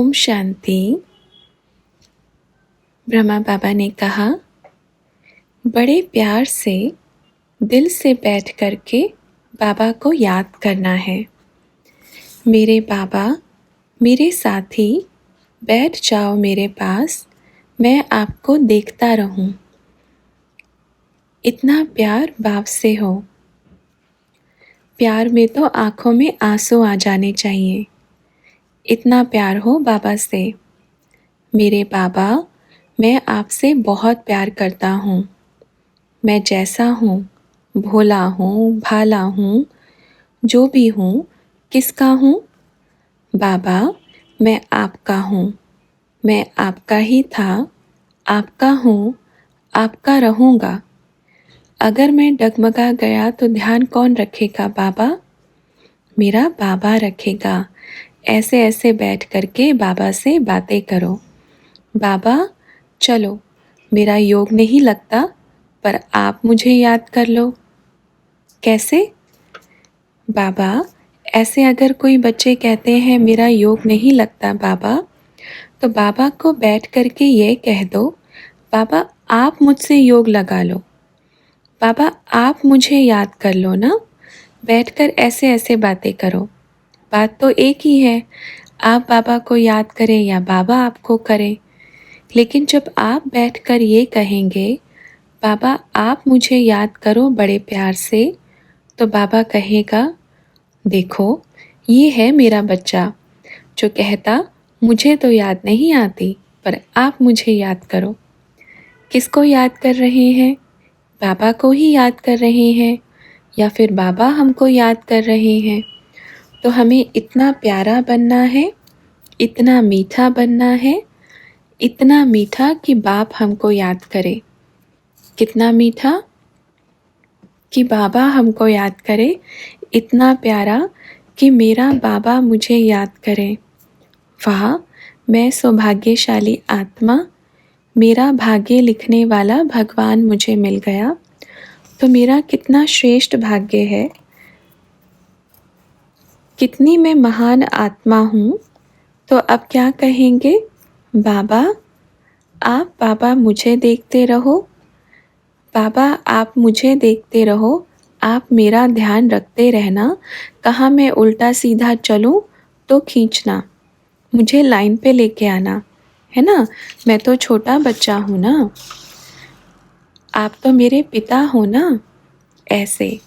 ओम शांति। ब्रह्मा बाबा ने कहा, बड़े प्यार से दिल से बैठ करके बाबा को याद करना है। मेरे बाबा, मेरे साथी, बैठ जाओ मेरे पास, मैं आपको देखता रहूं। इतना प्यार बाप से हो। प्यार में तो आँखों में आंसू आ जाने चाहिए। इतना प्यार हो बाबा से। मेरे बाबा, मैं आपसे बहुत प्यार करता हूँ। मैं जैसा हूँ, भोला हूँ, भाला हूँ, जो भी हूँ, किसका हूँ? बाबा, मैं आपका हूँ। मैं आपका ही था, आपका हूँ, आपका रहूँगा। अगर मैं डगमगा गया तो ध्यान कौन रखेगा बाबा? मेरा बाबा रखेगा। ऐसे ऐसे बैठ करके बाबा से बातें करो। बाबा, चलो, मेरा योग नहीं लगता, पर आप मुझे याद कर लो। कैसे? बाबा, ऐसे अगर कोई बच्चे कहते हैं मेरा योग नहीं लगता बाबा, तो बाबा को बैठ करके ये कह दो, बाबा आप मुझसे योग लगा लो। बाबा आप मुझे याद कर लो ना। बैठकर ऐसे ऐसे बातें करो। बात तो एक ही है, आप बाबा को याद करें या बाबा आपको करें। लेकिन जब आप बैठकर ये कहेंगे, बाबा आप मुझे याद करो बड़े प्यार से, तो बाबा कहेगा, देखो ये है मेरा बच्चा जो कहता मुझे तो याद नहीं आती, पर आप मुझे याद करो। किसको याद कर रहे हैं? बाबा को ही याद कर रहे हैं, या फिर बाबा हमको याद कर रहे हैं? तो हमें इतना प्यारा बनना है, इतना मीठा बनना है, इतना मीठा कि बाप हमको याद करे। कितना मीठा कि बाबा हमको याद करे, इतना प्यारा कि मेरा बाबा मुझे याद करे। वाह, मैं सौभाग्यशाली आत्मा, मेरा भाग्य लिखने वाला भगवान मुझे मिल गया। तो मेरा कितना श्रेष्ठ भाग्य है, कितनी मैं महान आत्मा हूँ। तो अब क्या कहेंगे? बाबा, आप बाबा मुझे देखते रहो। बाबा आप मुझे देखते रहो, आप मेरा ध्यान रखते रहना। कहाँ मैं उल्टा सीधा चलूँ तो खींचना, मुझे लाइन पे लेके आना, है ना? मैं तो छोटा बच्चा हूँ ना, आप तो मेरे पिता हो ना। ऐसे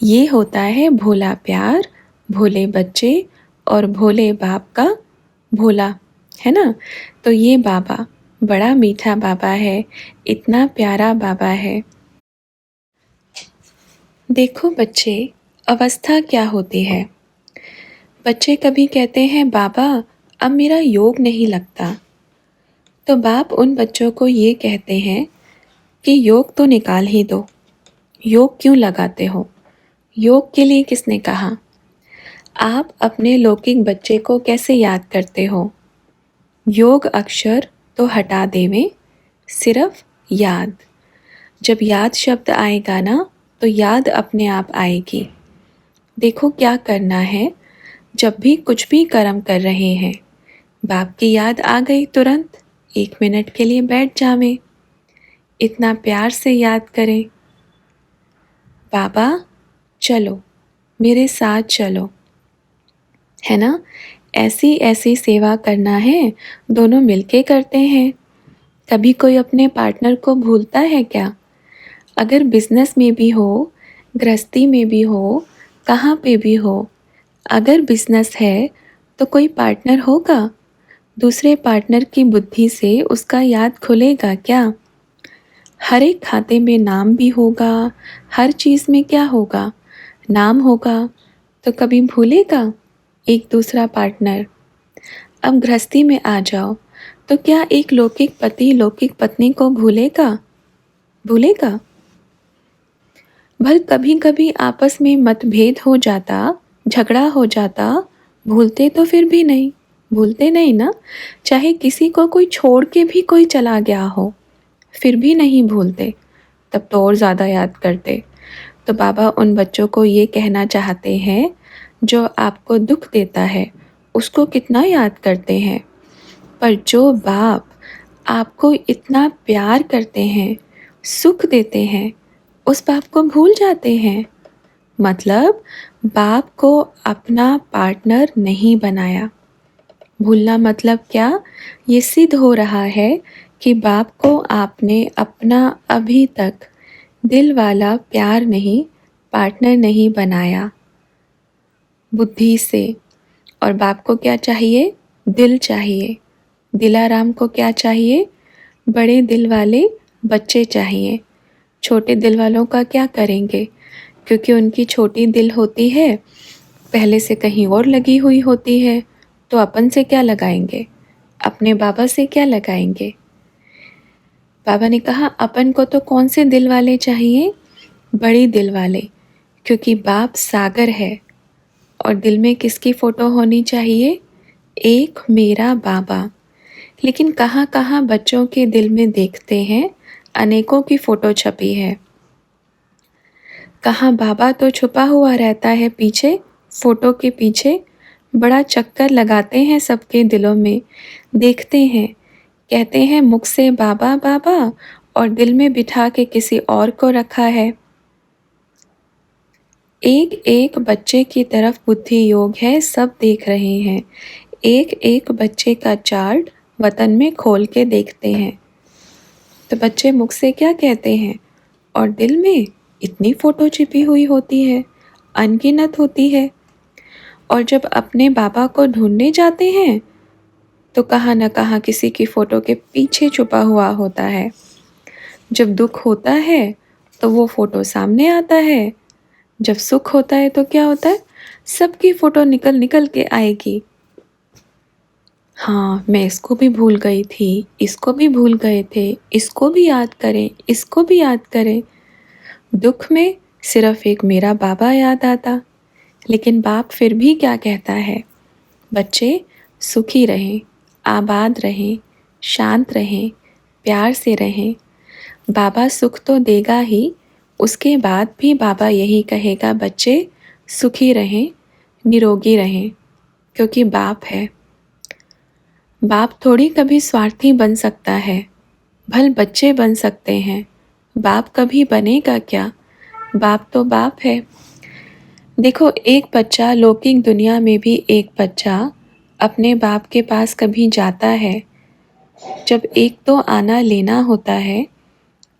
ये होता है भोला प्यार, भोले बच्चे और भोले बाप का भोला, है ना? तो ये बाबा बड़ा मीठा बाबा है, इतना प्यारा बाबा है। देखो बच्चे, अवस्था क्या होती है। बच्चे कभी कहते हैं बाबा अब मेरा योग नहीं लगता, तो बाप उन बच्चों को ये कहते हैं कि योग तो निकाल ही दो। योग क्यों लगाते हो? योग के लिए किसने कहा? आप अपने लौकिक बच्चे को कैसे याद करते हो? योग अक्षर तो हटा देवें, सिर्फ याद। जब याद शब्द आएगा ना, तो याद अपने आप आएगी। देखो क्या करना है, जब भी कुछ भी कर्म कर रहे हैं, बाप की याद आ गई तुरंत 1 मिनट के लिए बैठ जावें, इतना प्यार से याद करें, बाबा चलो मेरे साथ चलो, है ना? ऐसी ऐसी सेवा करना है, दोनों मिलके करते हैं। कभी कोई अपने पार्टनर को भूलता है क्या? अगर बिजनेस में भी हो, गृहस्थी में भी हो, कहाँ पे भी हो, अगर बिजनेस है तो कोई पार्टनर होगा। दूसरे पार्टनर की बुद्धि से उसका याद खुलेगा क्या? हर एक खाते में नाम भी होगा, हर चीज़ में क्या होगा? नाम होगा। तो कभी भूलेगा एक दूसरा पार्टनर? अब गृहस्थी में आ जाओ, तो क्या एक लौकिक पति लौकिक पत्नी को भूलेगा? भूलेगा? भल कभी कभी आपस में मतभेद हो जाता, झगड़ा हो जाता, भूलते तो फिर भी नहीं, भूलते नहीं ना। चाहे किसी को कोई छोड़ के भी कोई चला गया हो, फिर भी नहीं भूलते, तब तो और ज़्यादा याद करते। तो बाबा उन बच्चों को ये कहना चाहते हैं, जो आपको दुख देता है उसको कितना याद करते हैं। पर जो बाप आपको इतना प्यार करते हैं, सुख देते हैं, उस बाप को भूल जाते हैं। मतलब बाप को अपना पार्टनर नहीं बनाया। भूलना मतलब क्या? ये सिद्ध हो रहा है कि बाप को आपने अपना अभी तक दिल वाला प्यार नहीं, पार्टनर नहीं बनाया बुद्धि से। और बाप को क्या चाहिए? दिल चाहिए। दिलाराम को क्या चाहिए? बड़े दिल वाले बच्चे चाहिए। छोटे दिल वालों का क्या करेंगे? क्योंकि उनकी छोटी दिल होती है, पहले से कहीं और लगी हुई होती है, तो अपन से क्या लगाएंगे? अपने बाबा से क्या लगाएंगे? बाबा ने कहा अपन को तो कौन से दिल वाले चाहिए? बड़ी दिल वाले, क्योंकि बाप सागर है। और दिल में किसकी फ़ोटो होनी चाहिए? एक मेरा बाबा। लेकिन कहाँ कहाँ बच्चों के दिल में देखते हैं अनेकों की फ़ोटो छपी है। कहाँ बाबा तो छुपा हुआ रहता है पीछे, फ़ोटो के पीछे। बड़ा चक्कर लगाते हैं सबके दिलों में, देखते हैं, कहते हैं मुख से बाबा बाबा और दिल में बिठा के किसी और को रखा है। एक एक बच्चे की तरफ बुद्धि योग है, सब देख रहे हैं। एक एक बच्चे का चार्ट वतन में खोल के देखते हैं। तो बच्चे मुख से क्या कहते हैं और दिल में इतनी फ़ोटो छिपी हुई होती है, अनगिनत होती है। और जब अपने बाबा को ढूंढने जाते हैं तो कहाँ न कहाँ किसी की फ़ोटो के पीछे छुपा हुआ होता है। जब दुख होता है तो वो फ़ोटो सामने आता है, जब सुख होता है तो क्या होता है? सबकी फ़ोटो निकल निकल के आएगी। हाँ, मैं इसको भी भूल गई थी, इसको भी भूल गए थे, इसको भी याद करें, इसको भी याद करें। दुख में सिर्फ एक मेरा बाबा याद आता। लेकिन बाप फिर भी क्या कहता है? बच्चे सुखी रहें, आबाद रहें, शांत रहें, प्यार से रहें। बाबा सुख तो देगा ही, उसके बाद भी बाबा यही कहेगा बच्चे सुखी रहें, निरोगी रहें, क्योंकि बाप है। बाप थोड़ी कभी स्वार्थी बन सकता है, भल बच्चे बन सकते हैं। बाप कभी बनेगा क्या? बाप तो बाप है। देखो, एक बच्चा लौकिक दुनिया में भी एक बच्चा अपने बाप के पास कभी जाता है जब एक तो आना लेना होता है।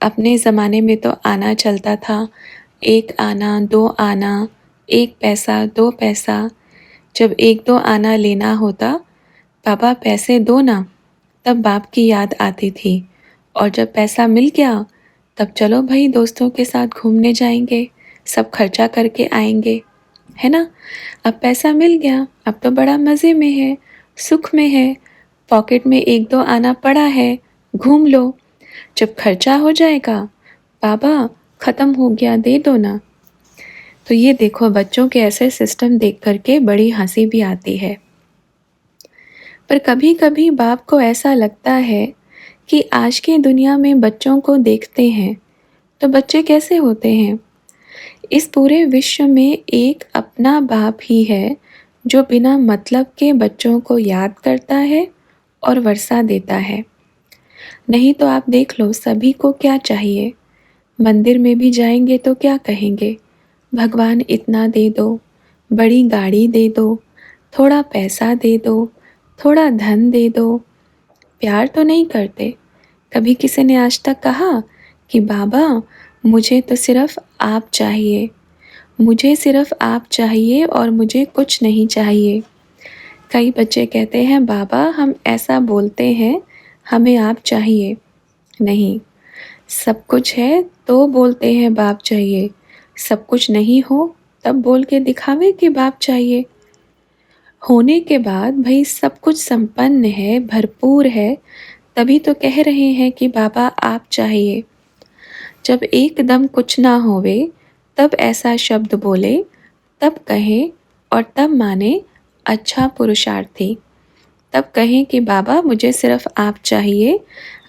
अपने ज़माने में तो आना चलता था, एक आना, दो आना, एक पैसा, दो पैसा। जब एक दो आना लेना होता, पापा पैसे दो ना, तब बाप की याद आती थी। और जब पैसा मिल गया, तब चलो भाई दोस्तों के साथ घूमने जाएंगे, सब खर्चा करके आएंगे, है ना। अब पैसा मिल गया, अब तो बड़ा मज़े में है, सुख में है, पॉकेट में एक दो आना पड़ा है, घूम लो। जब खर्चा हो जाएगा, बाबा ख़त्म हो गया, दे दो ना। तो ये देखो, बच्चों के ऐसे सिस्टम देख करके बड़ी हंसी भी आती है। पर कभी कभी बाप को ऐसा लगता है कि आज की दुनिया में बच्चों को देखते हैं तो बच्चे कैसे होते हैं। इस पूरे विश्व में एक अपना बाप ही है जो बिना मतलब के बच्चों को याद करता है और वर्षा देता है। नहीं तो आप देख लो, सभी को क्या चाहिए? मंदिर में भी जाएंगे तो क्या कहेंगे? भगवान इतना दे दो, बड़ी गाड़ी दे दो, थोड़ा पैसा दे दो, थोड़ा धन दे दो। प्यार तो नहीं करते। कभी किसी ने आज तक कहा कि बाबा मुझे तो सिर्फ आप चाहिए, मुझे सिर्फ आप चाहिए और मुझे कुछ नहीं चाहिए। कई बच्चे कहते हैं बाबा हम ऐसा बोलते हैं, हमें आप चाहिए। नहीं, सब कुछ है तो बोलते हैं बाप चाहिए, सब कुछ नहीं हो तब बोल के दिखावे कि बाप चाहिए। होने के बाद भाई सब कुछ संपन्न है, भरपूर है, तभी तो कह रहे हैं कि बाबा आप चाहिए। जब एकदम कुछ ना होवे तब ऐसा शब्द बोले, तब कहें और तब माने अच्छा पुरुषार्थी। तब कहें कि बाबा मुझे सिर्फ आप चाहिए,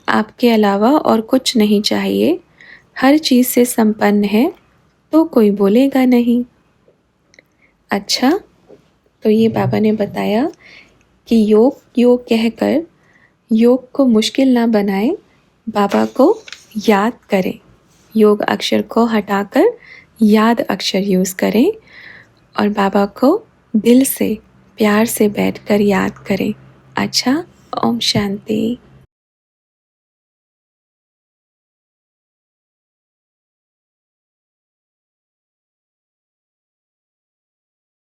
आपके अलावा और कुछ नहीं चाहिए, हर चीज़ से संपन्न है, तो कोई बोलेगा नहीं। अच्छा, तो ये बाबा ने बताया कि योग योग कहकर योग को मुश्किल ना बनाएं, बाबा को याद करें। योग अक्षर को हटाकर याद अक्षर यूज़ करें और बाबा को दिल से प्यार से बैठकर याद करें। अच्छा, ओम शांति।